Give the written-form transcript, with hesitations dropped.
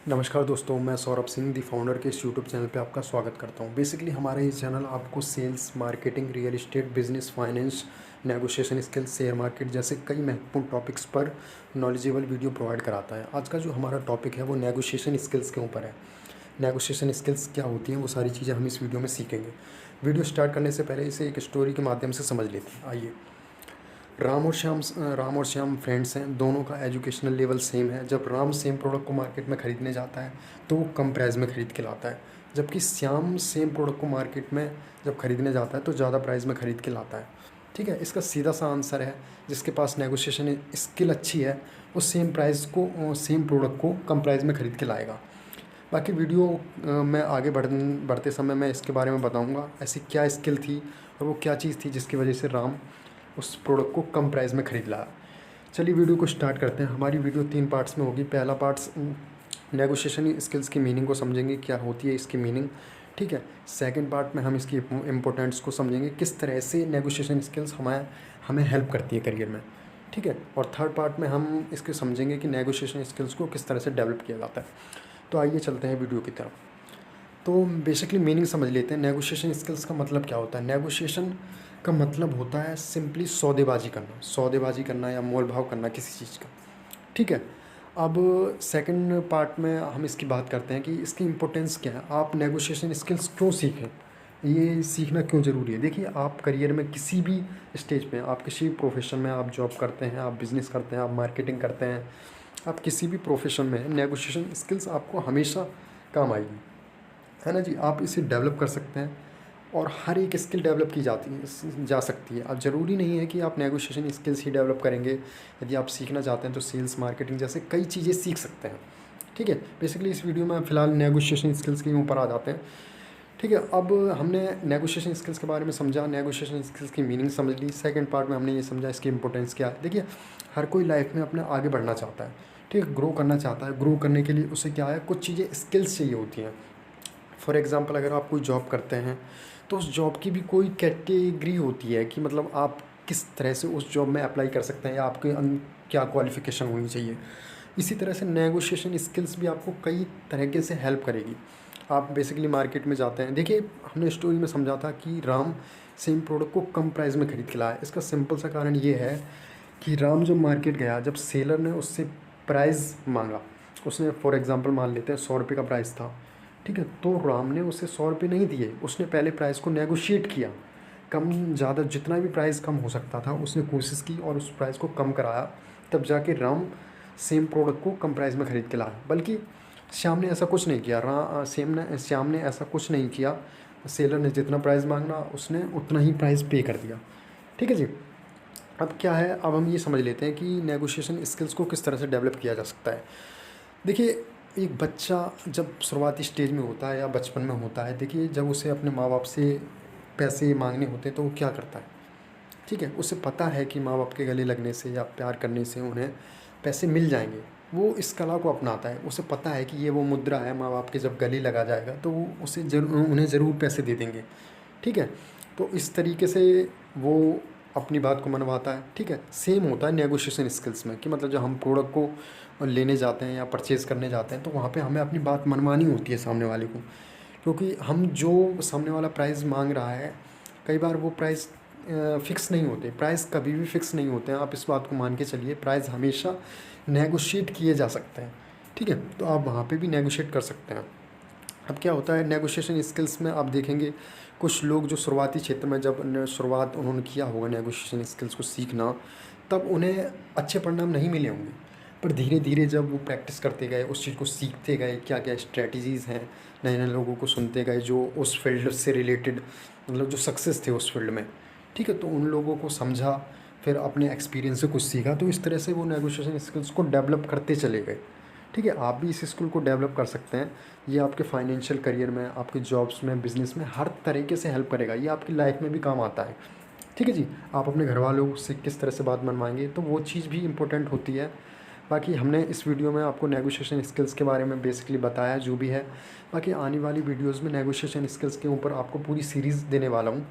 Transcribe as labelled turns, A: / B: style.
A: नमस्कार दोस्तों, मैं सौरभ सिंह दी फाउंडर के इस यूट्यूब चैनल पे आपका स्वागत करता हूँ। बेसिकली हमारा ये चैनल आपको sales, marketing, real estate, business, finance, negotiation skills, share market जैसे कई महत्वपूर्ण टॉपिक्स पर नॉलेजेबल वीडियो प्रोवाइड कराता है। आज का जो हमारा टॉपिक है वो नेगोशिएशन स्किल्स के ऊपर है। नेगोशिएशन स्किल्स क्या होती हैं, वो सारी चीज़ें हम इस वीडियो में सीखेंगे। वीडियो स्टार्ट करने से पहले इसे एक स्टोरी के माध्यम से समझ लेते हैं। आइए। राम और श्याम फ्रेंड्स हैं। दोनों का एजुकेशनल लेवल सेम है। जब राम सेम प्रोडक्ट को मार्केट में ख़रीदने जाता है तो वो कम प्राइस में ख़रीद के लाता है, जबकि श्याम सेम प्रोडक्ट को मार्केट में जब ख़रीदने जाता है तो ज़्यादा प्राइस में ख़रीद के लाता है। ठीक है, इसका सीधा सा आंसर है, जिसके पास नेगोशिएशन स्किल अच्छी है वो सेम सेम प्रोडक्ट को कम प्राइस में ख़रीद के लाएगा। बाकी वीडियो में आगे बढ़ते समय मैं इसके बारे में बताऊंगा ऐसी क्या स्किल थी और वो क्या चीज़ थी जिसकी वजह से राम उस प्रोडक्ट को कम प्राइस में ख़रीद लाया। चलिए वीडियो को स्टार्ट करते हैं। हमारी वीडियो 3 पार्ट्स में होगी। पहला पार्ट्स नेगोशिएशन स्किल्स की मीनिंग को समझेंगे, क्या होती है इसकी मीनिंग। ठीक है। सेकंड पार्ट में हम इसकी इम्पोर्टेंस को समझेंगे, किस तरह से नेगोशिएशन स्किल्स हमें हमें हेल्प करती है करियर में। ठीक है। और थर्ड पार्ट में हम इसके समझेंगे कि नेगोशिएशन स्किल्स को किस तरह से डेवलप किया जाता है। तो आइए चलते हैं वीडियो की तरफ। तो बेसिकली मीनिंग समझ लेते हैं। नेगोशिएशन स्किल्स का मतलब क्या होता है। नेगोशिएशन का मतलब होता है सिंपली सौदेबाजी करना या मोल भाव करना किसी चीज़ का। ठीक है। अब सेकंड पार्ट में हम इसकी बात करते हैं कि इसकी इम्पोर्टेंस क्या है, आप नेगोशिएशन स्किल्स क्यों सीखें, ये सीखना क्यों ज़रूरी है। देखिए, आप करियर में किसी भी स्टेज पे, आप किसी भी प्रोफेशन में, आप जॉब करते हैं, आप बिज़नेस करते हैं, आप मार्केटिंग करते हैं, आप किसी भी प्रोफेशन में, नेगोशिएशन स्किल्स आपको हमेशा काम आएगी, है ना जी। आप इसे डेवलप कर सकते हैं और हर एक स्किल डेवलप की जा सकती है। अब ज़रूरी नहीं है कि आप नेगोशिएशन स्किल्स ही डेवलप करेंगे। यदि आप सीखना चाहते हैं तो सेल्स, मार्केटिंग जैसे कई चीज़ें सीख सकते हैं। ठीक है। बेसिकली इस वीडियो में फ़िलहाल नेगोशिएशन स्किल्स के ऊपर आ जाते हैं। ठीक है। अब हमने नेगोशिएशन स्किल्स के बारे में समझा, नेगोशिएशन स्किल्स की मीनिंग समझ ली। सेकंड पार्ट में हमने ये समझा इसकी इंपॉर्टेंस क्या है। देखिए, हर कोई लाइफ में अपने आगे बढ़ना चाहता है, ठीक है, ग्रो करना चाहता है। ग्रो करने के लिए उसे क्या है, कुछ चीज़ें स्किल्स चाहिए होती हैं। फॉर एग्ज़ाम्पल, अगर आप कोई जॉब करते हैं तो उस जॉब की भी कोई कैटेगरी होती है कि मतलब आप किस तरह से उस जॉब में अप्लाई कर सकते हैं या आपके क्या क्वालिफ़िकेशन होनी चाहिए। इसी तरह से नेगोशिएशन स्किल्स भी आपको कई तरीके से हेल्प करेगी। आप बेसिकली मार्केट में जाते हैं। देखिए, हमने स्टोरी में समझा था कि राम सेम प्रोडक्ट को कम प्राइस में ख़रीद के लाया। इसका सिंपल सा कारण ये है कि राम जब मार्केट गया, जब सेलर ने उससे प्राइस मांगा, उसने फॉर एग्ज़ाम्पल मान लेते हैं 100 रुपये का प्राइस था। ठीक है। तो राम ने उसे 100 रुपये नहीं दिए, उसने पहले प्राइस को नेगोशिएट किया। कम ज़्यादा जितना भी प्राइस कम हो सकता था उसने कोशिश की और उस प्राइस को कम कराया। तब जाके राम सेम प्रोडक्ट को कम प्राइस में ख़रीद के लाया। बल्कि श्याम ने ऐसा कुछ नहीं किया। श्याम ने ऐसा कुछ नहीं किया। सेलर ने जितना प्राइस मांगा उसने उतना ही प्राइस पे कर दिया। ठीक है जी। अब क्या है, अब हम ये समझ लेते हैं कि नेगोशिएशन स्किल्स को किस तरह से डेवलप किया जा सकता है। देखिए, एक बच्चा जब शुरुआती स्टेज में होता है या बचपन में होता है, देखिए जब उसे अपने माँ बाप से पैसे मांगने होते हैं तो वो क्या करता है। ठीक है। उसे पता है कि माँ बाप के गले लगने से या प्यार करने से उन्हें पैसे मिल जाएंगे। वो इस कला को अपनाता है। उसे पता है कि ये वो मुद्रा है, माँ बाप के जब गले लगा जाएगा तो वो उन्हें ज़रूर पैसे दे देंगे। ठीक है। तो इस तरीके से वो अपनी बात को मनवाता है। ठीक है। सेम होता है नेगोशिएशन स्किल्स में कि मतलब जब हम प्रोडक्ट को लेने जाते हैं या परचेज़ करने जाते हैं तो वहाँ पे हमें अपनी बात मनवानी होती है सामने वाले को, क्योंकि हम जो सामने वाला प्राइस मांग रहा है, कई बार वो प्राइस फ़िक्स नहीं होते। प्राइस कभी भी फ़िक्स नहीं होते हैं। आप इस बात को मान के चलिए, प्राइस हमेशा नेगोशिएट किए जा सकते हैं। ठीक है। तो आप वहाँ पे भी नेगोशिएट कर सकते हैं। अब क्या होता है नेगोशिएशन स्किल्स में, आप देखेंगे कुछ लोग जो शुरुआती क्षेत्र में जब शुरुआत उन्होंने किया होगा नेगोशिएशन स्किल्स को सीखना, तब उन्हें अच्छे परिणाम नहीं मिले होंगे। पर धीरे धीरे जब वो प्रैक्टिस करते गए, उस चीज़ को सीखते गए, क्या क्या स्ट्रेटजीज़ हैं, नए नए लोगों को सुनते गए जो उस फील्ड से रिलेटेड, मतलब जो सक्सेस थे उस फील्ड में। ठीक है। तो उन लोगों को समझा, फिर अपने एक्सपीरियंस से कुछ सीखा, तो इस तरह से वो नेगोशिएशन स्किल्स को डेवलप करते चले गए। ठीक है। आप भी इस स्किल को डेवलप कर सकते हैं। ये आपके फाइनेंशियल करियर में, आपके जॉब्स में, बिज़नेस में हर तरीके से हेल्प करेगा। ये आपकी लाइफ में भी काम आता है। ठीक है जी। आप अपने घर वालों से किस तरह से बात मनवाएंगे, तो वो चीज़ भी इम्पोर्टेंट होती है। बाकी हमने इस वीडियो में आपको नेगोशिएशन स्किल्स के बारे में बेसिकली बताया जो भी है। बाकी आने वाली वीडियोज़ में नेगोशिएशन स्किल्स के ऊपर आपको पूरी सीरीज़ देने वाला हूँ।